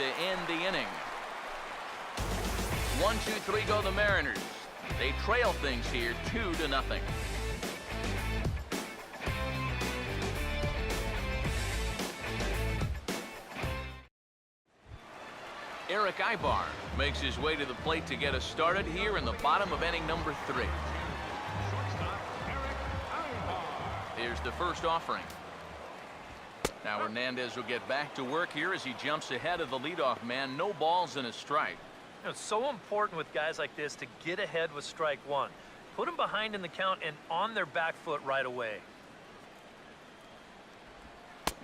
to end the inning. 1-2-3 go the Mariners. They trail things here 2-0. Eric Ibar makes his way to the plate to get us started here in the bottom of inning number 3. Here's the first offering. Now Hernandez will get back to work here as he jumps ahead of the leadoff man. No balls and a strike. You know, it's so important with guys like this to get ahead with strike one. Put them behind in the count and on their back foot right away.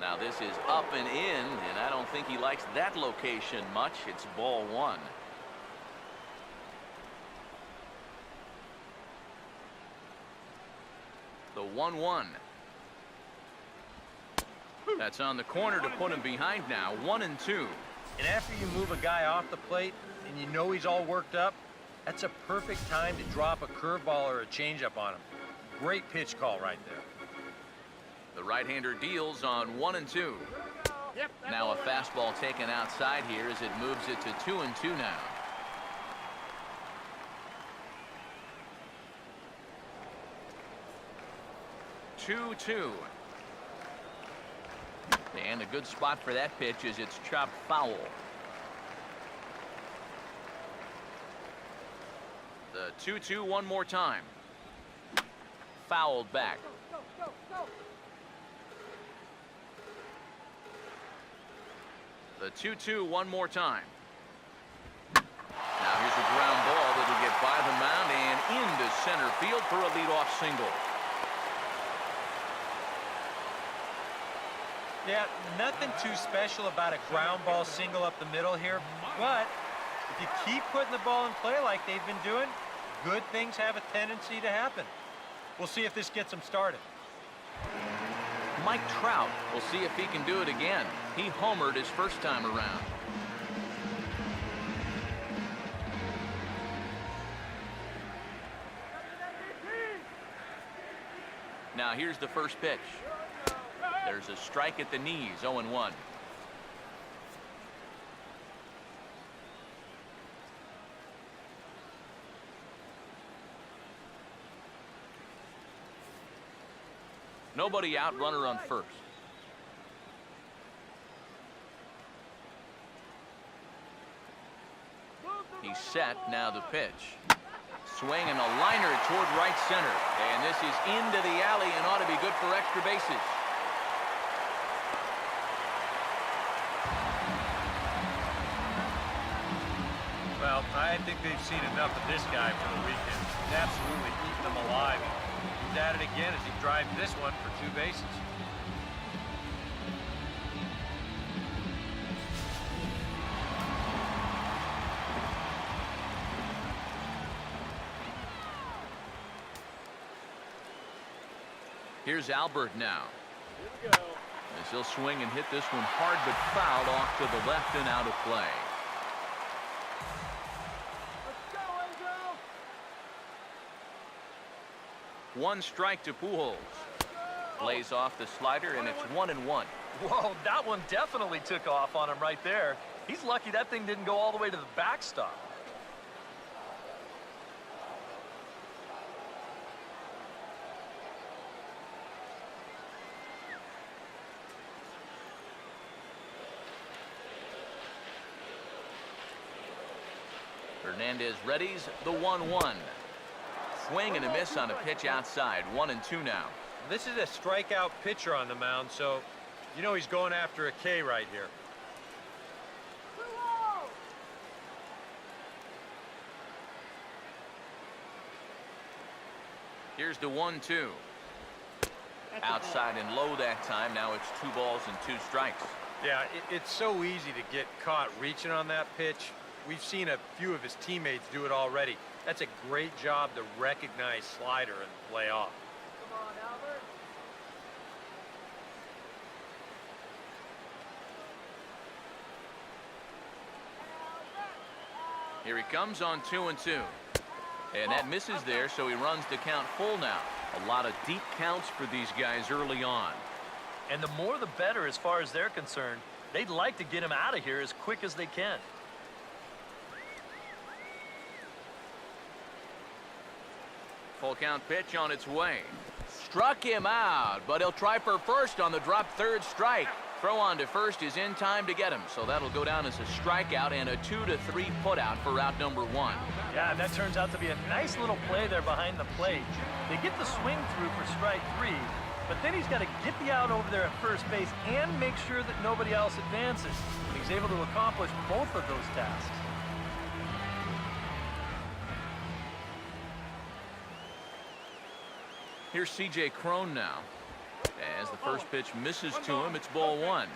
Now this is up and in, and I don't think he likes that location much. It's ball 1. The 1-1. That's on the corner to put him behind now. 1-2. And after you move a guy off the plate and you know he's all worked up, that's a perfect time to drop a curveball or a changeup on him. Great pitch call right there. The right-hander deals on 1-2. Now a fastball taken outside here as it moves it to 2-2 now. Two. And a good spot for that pitch as it's chopped foul. The 2-2 one more time. Fouled back. The 2-2 one more time. Now here's a ground ball that'll get by the mound and into center field for a leadoff single. Yeah, nothing too special about a ground ball single up the middle here, but if you keep putting the ball in play like they've been doing, good things have a tendency to happen. We'll see if this gets them started. Mike Trout will see if he can do it again. He homered his first time around. Now here's the first pitch. There's a strike at the knees. 0-1. Nobody out, runner on first. He's set. Now the pitch. Swing and a liner toward right center. And this is into the alley and ought to be good for extra bases. Well, I think they've seen enough of this guy for the weekend. He's absolutely eating them alive. He's at it again as he drives this one for 2 bases. Here's Albert now. Here we go. As he'll swing and hit this one hard but fouled off to the left and out of play. One strike to Pujols. Plays off the slider, and it's 1-1. Whoa, that one definitely took off on him right there. He's lucky that thing didn't go all the way to the backstop. Hernandez readies the 1-1. Swing and a miss on a pitch outside. 1-2 now. This is a strikeout pitcher on the mound, so you know he's going after a K right here. Here's the 1-2. Outside and low that time. Now it's 2 balls and 2 strikes. Yeah, it's so easy to get caught reaching on that pitch. We've seen a few of his teammates do it already. That's a great job to recognize slider and play off. Come on, Albert. Here he comes on 2-2. And that misses there, so he runs the count full now. A lot of deep counts for these guys early on. And the more the better as far as they're concerned. They'd like to get him out of here as quick as they can. Full count pitch on its way. Struck him out, but he'll try for first on the drop third strike. Throw on to first is in time to get him, so that'll go down as a strikeout and a 2-3 putout for out number 1. Yeah, that turns out to be a nice little play there behind the plate. They get the swing through for strike 3, but then he's got to get the out over there at first base and make sure that nobody else advances. And he's able to accomplish both of those tasks. Here's C.J. Cron now. As the first pitch misses to him, it's ball 1.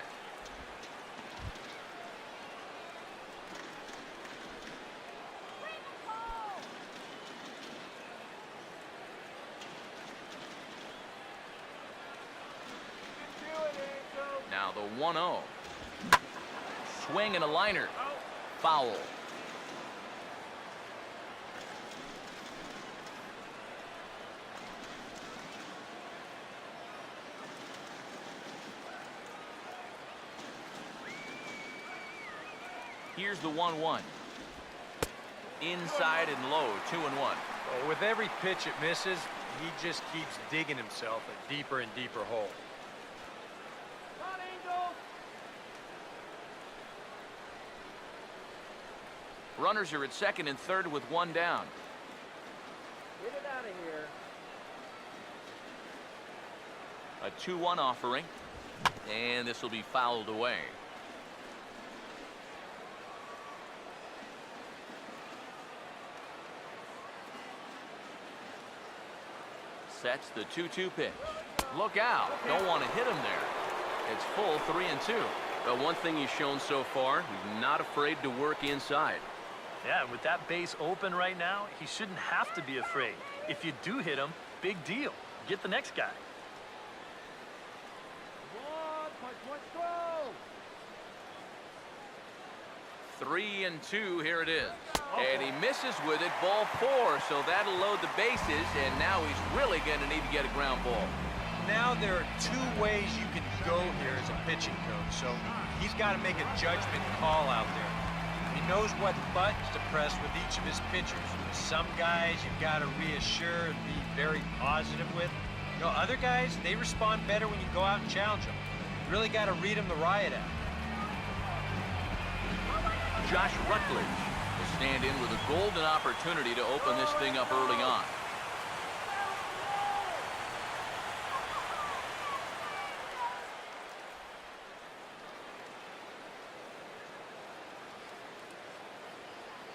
Now the 1-0. Swing and a liner. Foul. Here's the 1-1. Inside and low, 2-1. Well, with every pitch it misses, he just keeps digging himself a deeper and deeper hole. Runners are at second and third with 1 down. Get it out of here. A 2-1 offering. And this will be fouled away. Sets the 2-2 pitch. Look out. Don't want to hit him there. It's full 3-2. Well, one thing he's shown so far, he's not afraid to work inside. Yeah, with that base open right now, he shouldn't have to be afraid. If you do hit him, big deal. Get the next guy. 3-2, here it is. And he misses with it, ball 4, so that'll load the bases, and now he's really going to need to get a ground ball. Now there are 2 ways you can go here as a pitching coach, so he's got to make a judgment call out there. He knows what buttons to press with each of his pitchers. Some guys you've got to reassure and be very positive with. You know, other guys, they respond better when you go out and challenge them. You really got to read them the riot act. Josh Rutledge will stand in with a golden opportunity to open this thing up early on.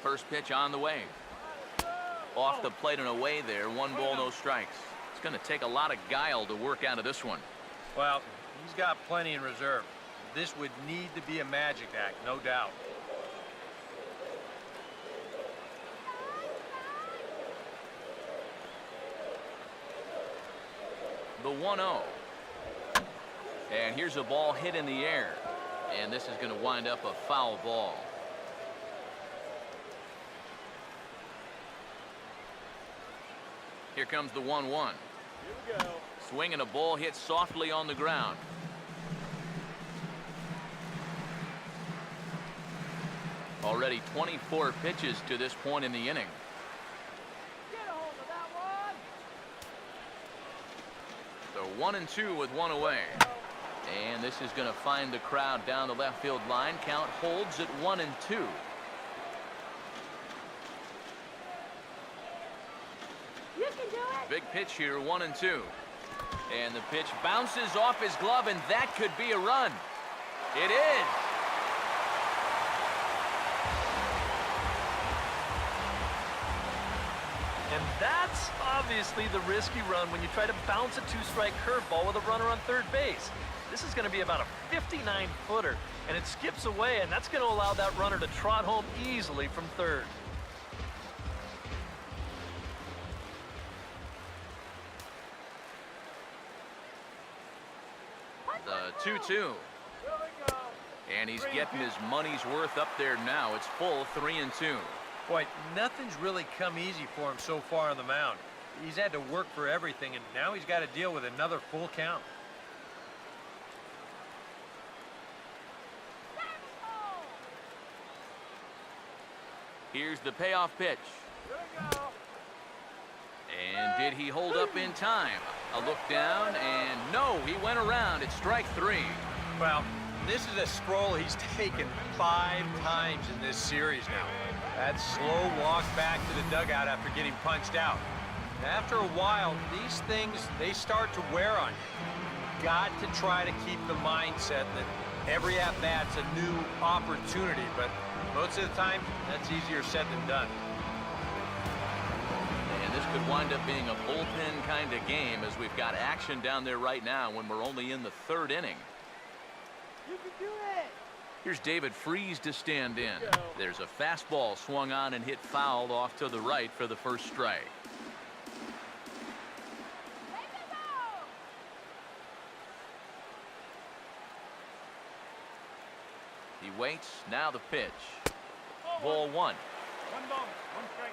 First pitch on the way. Off the plate and away there. 1 ball, no strikes. It's going to take a lot of guile to work out of this one. Well, he's got plenty in reserve. This would need to be a magic act, no doubt. The 1-0. And here's a ball hit in the air. And this is going to wind up a foul ball. Here comes the 1-1. Here we go. Swing and a ball hit softly on the ground. Already 24 pitches to this point in the inning. Get a hold of that one. So 1-2 with 1 away. And this is going to find the crowd down the left field line. Count holds at 1-2. You can do it. Big pitch here, 1-2. And the pitch bounces off his glove, and that could be a run. It is. And that's obviously the risky run when you try to bounce a 2-strike curveball with a runner on third base. This is going to be about a 59-footer, and it skips away, and that's going to allow that runner to trot home easily from third. The 2-2. And he's getting his money's worth up there now. It's full 3-2. Boy, nothing's really come easy for him so far on the mound. He's had to work for everything, and now he's got to deal with another full count. Here's the payoff pitch. Here we go. And did he hold up in time? A look down, and no, he went around. It's strike 3. Well, this is a stroll he's taken 5 times in this series now. That slow walk back to the dugout after getting punched out. After a while, these things, they start to wear on you. Got to try to keep the mindset that every at-bat's a new opportunity, but most of the time, that's easier said than done. And this could wind up being a bullpen kind of game as we've got action down there right now when we're only in the 3rd inning. You can do it. Here's David Freese to stand in. There's a fastball swung on and hit foul off to the right for the first strike. He waits. Now the pitch. Ball 1. One ball, one strike.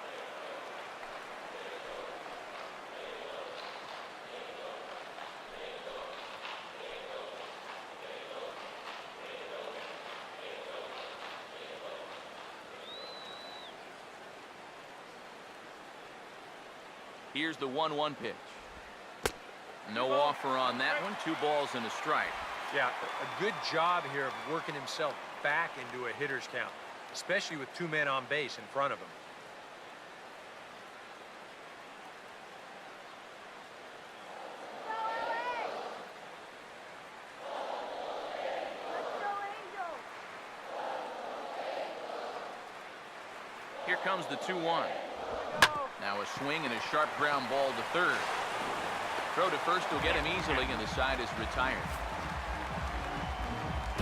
Here's the 1-1 pitch. No offer on that one. 2 balls and a strike. Yeah, a good job here of working himself back into a hitter's count, especially with 2 men on base in front of him. Here comes the 2-1. Now a swing and a sharp ground ball to third. Throw to first will get him easily, and the side is retired.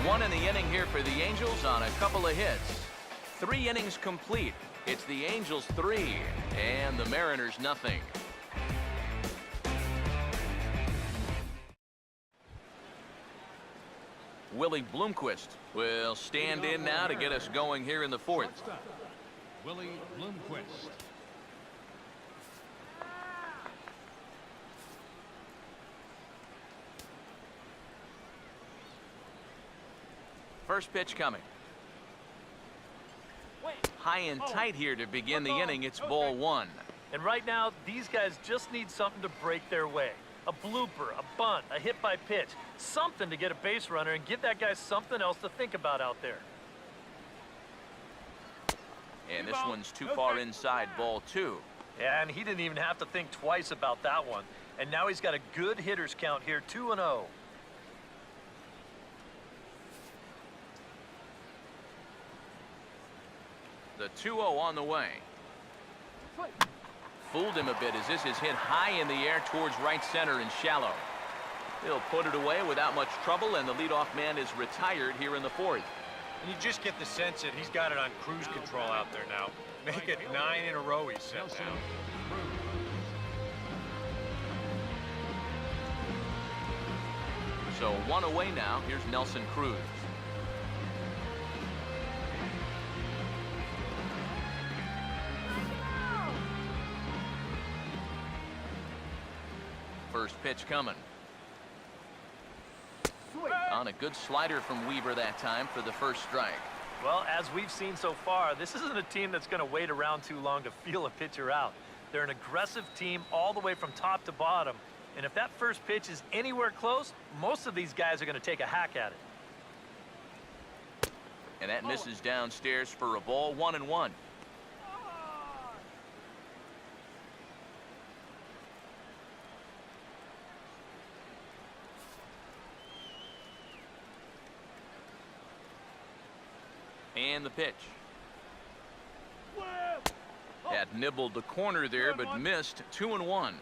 1 in the inning here for the Angels on a couple of hits. 3 innings complete. It's the Angels 3 and the Mariners nothing. Willie Bloomquist will stand in now to get us going here in the 4th. Willie Bloomquist. First pitch coming. High and tight here to begin the inning. It's ball 1. And right now, these guys just need something to break their way. A blooper, a bunt, a hit by pitch. Something to get a base runner and give that guy something else to think about out there. And this one's too far inside, ball 2. Yeah, and he didn't even have to think twice about that one. And now he's got a good hitter's count here, 2-0. The 2-0 on the way. Fooled him a bit as this is hit high in the air towards right center and shallow. He'll put it away without much trouble, and the leadoff man is retired here in the 4th. And you just get the sense that he's got it on cruise control out there now. Make it 9 in a row he's set down. So 1 away now. Here's Nelson Cruz. First pitch coming. On a good slider from Weaver that time for the first strike. Well, as we've seen so far, this isn't a team that's going to wait around too long to feel a pitcher out. They're an aggressive team all the way from top to bottom. And if that first pitch is anywhere close, most of these guys are going to take a hack at it. And that misses downstairs for a ball, 1-1. And the pitch. Had nibbled the corner there, but missed. 2-1. Well,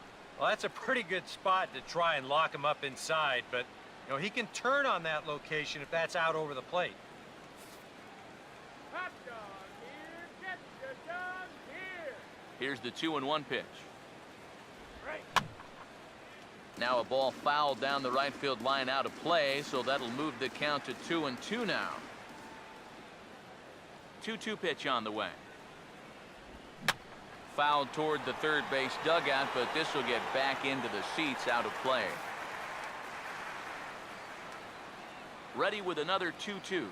that's a pretty good spot to try and lock him up inside, but you know, he can turn on that location if that's out over the plate. Hot dog here, get your dog here. Here's the 2-1 pitch. Right. Now a ball fouled down the right field line out of play, so that'll move the count to 2-2 now. 2-2 pitch on the way. Fouled toward the third base dugout, but this will get back into the seats out of play. Ready with another 2-2.